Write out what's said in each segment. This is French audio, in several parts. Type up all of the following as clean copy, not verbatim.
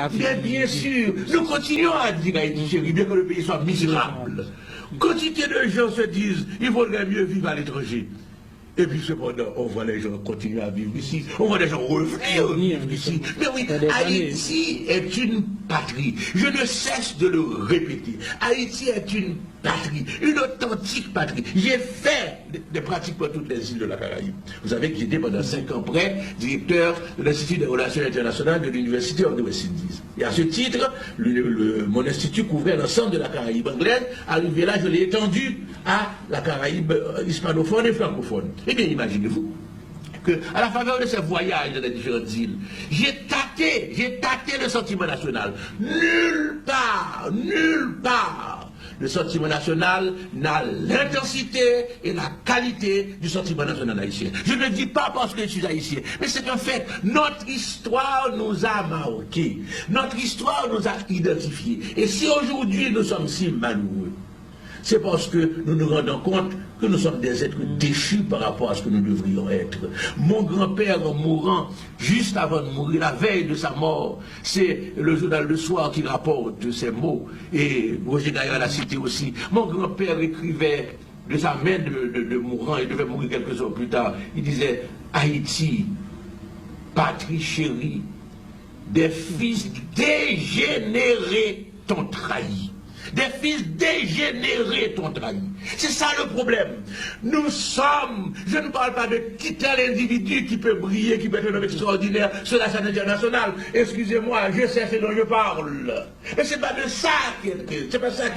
Bien sûr, nous continuons à dire Haïti chérie, bien que le pays soit misérable. Quantité de gens se disent, il vaudrait mieux vivre à l'étranger. Et puis cependant, on voit les gens continuer à vivre ici, on voit les gens revenir vivre ici. Mais oui, Haïti est une patrie. Je ne cesse de le répéter. Haïti est une patrie, une authentique patrie. J'ai fait des pratiques pour toutes les îles de la Caraïbe. Vous savez que j'étais pendant 5 ans près directeur de l'Institut des Relations Internationales de l'Université of the West Indies. Et à ce titre, mon institut couvrait l'ensemble de la Caraïbe anglaise. Arrivé là, je l'ai étendu à la Caraïbe hispanophone et francophone. Eh bien, imaginez-vous qu'à la faveur de ces voyages dans les différentes îles, j'ai tâté le sentiment national. Nulle part, le sentiment national n'a l'intensité et la qualité du sentiment national haïtien. Je ne le dis pas parce que je suis haïtien, mais c'est un fait. Notre histoire nous a marqués. Notre histoire nous a identifiés. Et si aujourd'hui nous sommes si malheureux, c'est parce que nous nous rendons compte que nous sommes des êtres déchus par rapport à ce que nous devrions être. Mon grand-père, en mourant, juste avant de mourir, la veille de sa mort, c'est le journal Le Soir qui rapporte ces mots, et Roger Gaillard l'a cité aussi. Mon grand-père écrivait de sa main de mourant, il devait mourir quelques heures plus tard, il disait « Haïti, patrie chérie, des fils dégénérés t'ont trahi. » Des fils dégénérés t'ont trahi. C'est ça le problème. Nous sommes, je ne parle pas de tel individu qui peut briller, qui peut être un homme extraordinaire sur la scène internationale. Excusez-moi, je sais ce dont je parle. Mais c'est pas de ça qui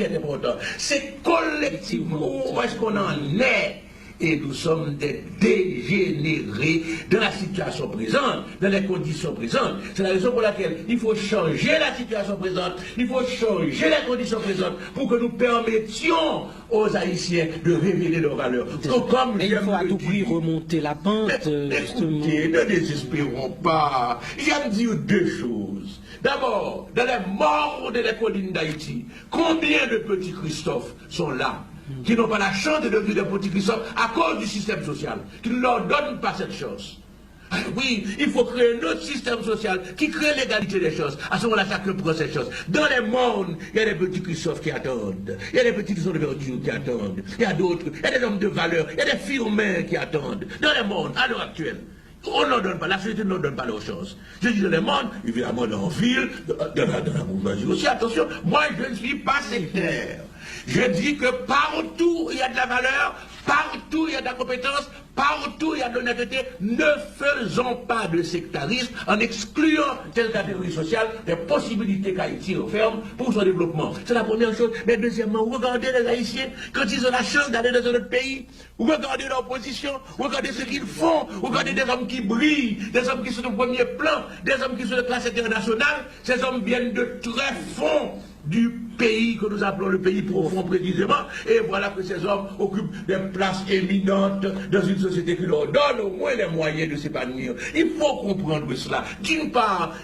est important. C'est collectivement où est-ce qu'on en est. Et nous sommes des dégénérés dans la situation présente, dans les conditions présentes. C'est la raison pour laquelle il faut changer la situation présente, il faut changer les conditions présentes pour que nous permettions aux Haïtiens de révéler leurs valeurs. Mais il faut à tout prix remonter la pente. Écoutez, ne désespérons pas. J'aime dire deux choses. D'abord, dans les morts de les collines d'Haïti, combien de petits Christophe sont là qui n'ont pas la chance de devenir des petits Christophe à cause du système social, qui ne leur donne pas cette chance. Ah oui, il faut créer un autre système social qui crée l'égalité des choses. À ce moment-là, chacun prend cette chose. Dans les mondes, il y a des petits Christophe qui attendent. Il y a des petits qui sont de verdure qui attendent. Il y a d'autres, il y a des hommes de valeur, il y a des firmins qui attendent. Dans les mondes, à l'heure actuelle, on ne leur donne pas, la société ne leur donne pas leur chance. Je dis dans les mondes, évidemment dans la ville, dans la bourgeoisie aussi, attention, moi je ne suis pas sectaire. Je dis que partout il y a de la valeur, partout il y a de la compétence, partout il y a de l'honnêteté. Ne faisons pas de sectarisme en excluant telle catégorie sociale des possibilités qu'Haïti referme pour son développement. C'est la première chose. Mais deuxièmement, regardez les Haïtiens quand ils ont la chance d'aller dans un autre pays. Regardez leur position, regardez ce qu'ils font, regardez des hommes qui brillent, des hommes qui sont au premier plan, des hommes qui sont de classe internationale. Ces hommes viennent de très fond du pays que nous appelons le pays profond précisément, et voilà que ces hommes occupent des places éminentes dans une société qui leur donne au moins les moyens de s'épanouir. Il faut comprendre cela. D'une part,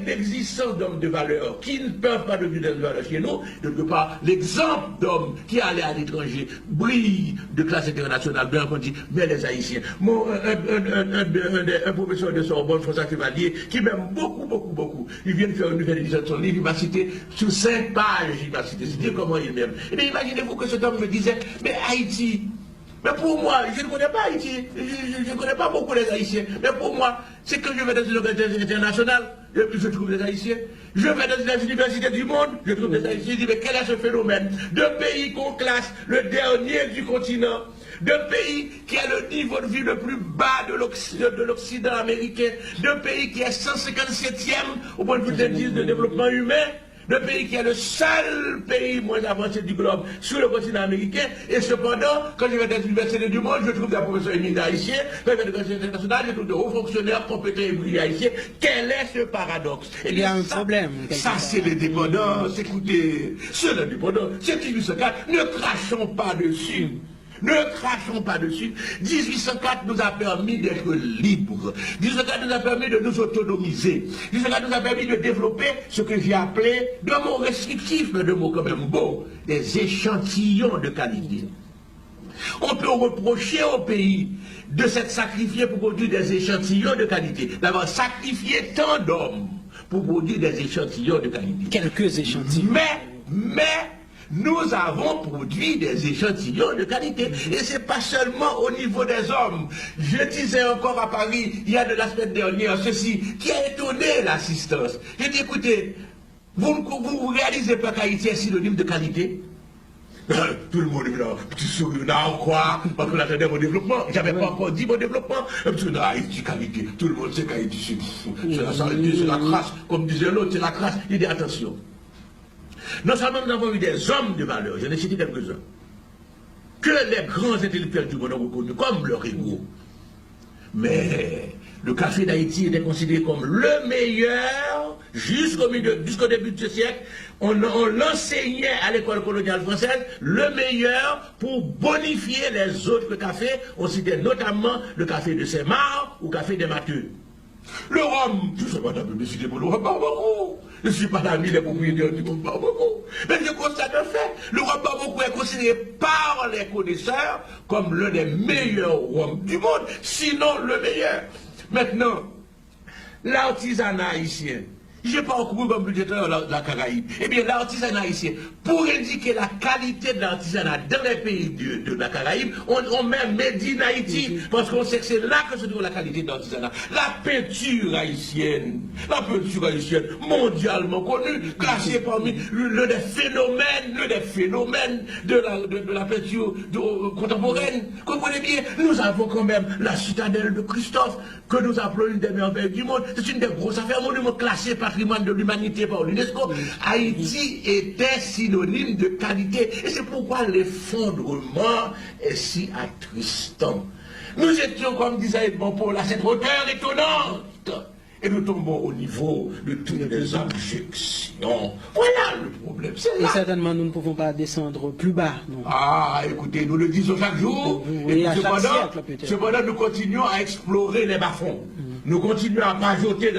l'existence d'hommes de valeur qui ne peuvent pas devenir des valeurs chez nous, d'autre part, l'exemple d'hommes qui allaient à l'étranger brille de classe internationale, bien entendu, mais les Haïtiens. Un professeur de Sorbonne, François Chevalier, qui m'aime beaucoup, il vient de faire une nouvelle édition de son livre, il m'a cité sur 5 pages. Il m'a cité, c'est dire comment il m'aime. Et bien imaginez-vous que cet homme me disait, mais Haïti, mais pour moi, je ne connais pas Haïti, je ne connais pas beaucoup les Haïtiens, mais pour moi, c'est que je vais dans une organisation internationale, je trouve des Haïtiens, je vais dans les universités du monde, je trouve des Haïtiens, je dis, mais quel est ce phénomène de pays qu'on classe le dernier du continent, de pays qui a le niveau de vie le plus bas de l'Occident américain, de pays qui est 157e au point de vue d'indice de développement humain, le pays qui est le seul pays moins avancé du globe sur le continent américain, et cependant, quand je vais dans les universités du monde, je trouve des professeurs éminents haïtiens, quand je vais dans les universités internationales, je trouve de hauts fonctionnaires compétents et brillants haïtiens. Quel est ce paradoxe? Il y a un problème. Ça, c'est l'indépendance. Écoutez, c'est l'indépendance. C'est 1804. Ne crachons pas dessus. Ne crachons pas dessus. 1804 nous a permis d'être libres. 1804 nous a permis de nous autonomiser. 1804 nous a permis de développer ce que j'ai appelé, de mots restrictifs, mais de mots quand même beaux, des échantillons de qualité. On peut reprocher au pays de s'être sacrifié pour produire des échantillons de qualité, d'avoir sacrifié tant d'hommes pour produire des échantillons de qualité. Quelques échantillons. Mais, nous avons produit des échantillons de qualité. Et ce n'est pas seulement au niveau des hommes. Je disais encore à Paris, il y a de la semaine dernière, ceci, qui a étonné l'assistance. J'ai dit, écoutez, vous réalisez pas qu'Haïti est synonyme de qualité? Tout le monde est là, petit sourire, là, quoi, parce qu'on attendait mon développement. J'avais pas encore dit mon développement. Haïti, qualité. Tout le monde sait qu'Haïti, c'est la crasse. Comme disait l'autre, c'est la crasse. Il dit, attention. Non seulement nous avons eu des hommes de valeur, j'en ai cité quelques-uns, que les grands intellectuels du monde ont reconnu comme leur héros. Mais le café d'Haïti était considéré comme le meilleur jusqu'au début de ce siècle. On l'enseignait à l'école coloniale française, le meilleur pour bonifier les autres cafés. On citait notamment le café de Saint-Marc ou le café des Matheux. Le rhum, je ne sais pas la publicité pour le rhum Barbaro. Je ne suis pas l'ami des propriétaires du rhum Barbaro. Mais je constate un fait. Le rhum Barbaro est considéré par les connaisseurs comme l'un des meilleurs rhums du monde, sinon le meilleur. Maintenant, l'artisanat haïtien, je n'ai pas encore comme budgétaire la Caraïbe. Eh bien, l'artisanat haïtien, pour indiquer la qualité de l'artisanat dans les pays de la Caraïbe, on met Made in Haïti, parce qu'on sait que c'est là que se trouve la qualité de l'artisanat. La peinture haïtienne, mondialement connue, classée parmi l'un des phénomènes de la peinture contemporaine. Comprenez bien, nous avons quand même la citadelle de Christophe, que nous appelons une des merveilles du monde. C'est une des grosses affaires monuments classées patrimoine de l'humanité par l'UNESCO. Haïti était synonyme de qualité. Et c'est pourquoi l'effondrement est si attristant. Nous étions, comme disait Edmond Paul, à cette hauteur étonnante. Et nous tombons au niveau de toutes les objections. Voilà le problème. Et certainement, nous ne pouvons pas descendre plus bas. Non. Ah, écoutez, nous le disons chaque jour. Et à chaque siècle, peut-être. Cependant, nous continuons à explorer les bas-fonds. Nous continuons à patauger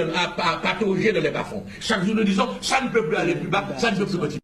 dans les bas-fonds. Chaque jour, nous disons, ça ne peut plus aller plus bas, ça ne peut plus continuer.